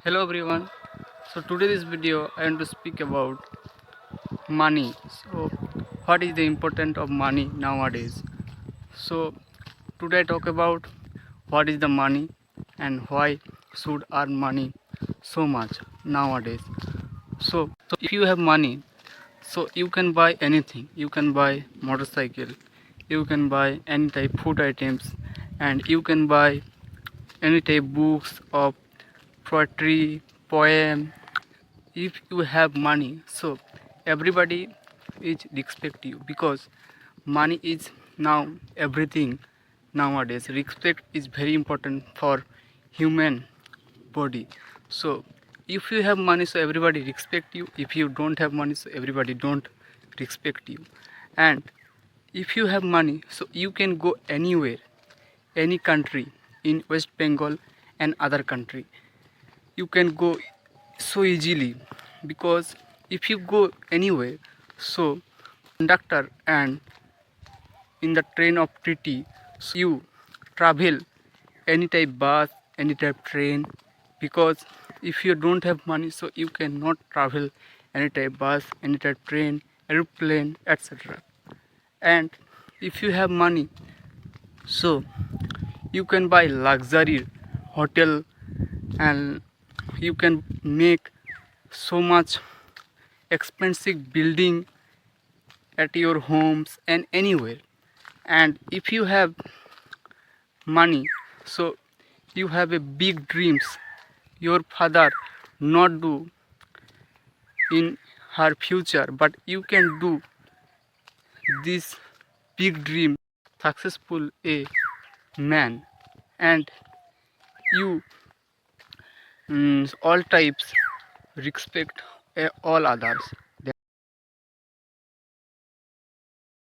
Hello everyone. So today this video I want to speak about money. So what is the importance of money nowadays? So today I talk about what is the money and why should earn money so much nowadays. So if you have money, so you can buy anything. You can buy motorcycle, you can buy any type food items, and you can buy any type books of poetry, poem. If you have money, so everybody is respect you because money is now everything nowadays. Respect is very important for human body. So if you have money, so everybody respect you. If you don't have money, so everybody don't respect you. And if you have money, so you can go anywhere, any country in West Bengal and other country. You can go so easily because if you go anywhere, so conductor and in the train of TT, so you travel any type bus, any type train, because if you don't have money, so you cannot travel any type bus, any type train, aeroplane, etc. And if you have money, so you can buy luxury hotel, and you can make so much expensive building at your homes and anywhere. And if you have money, so you have a big dreams your father not do in her future, but you can do this big dream successful a man. And you all types respect all others.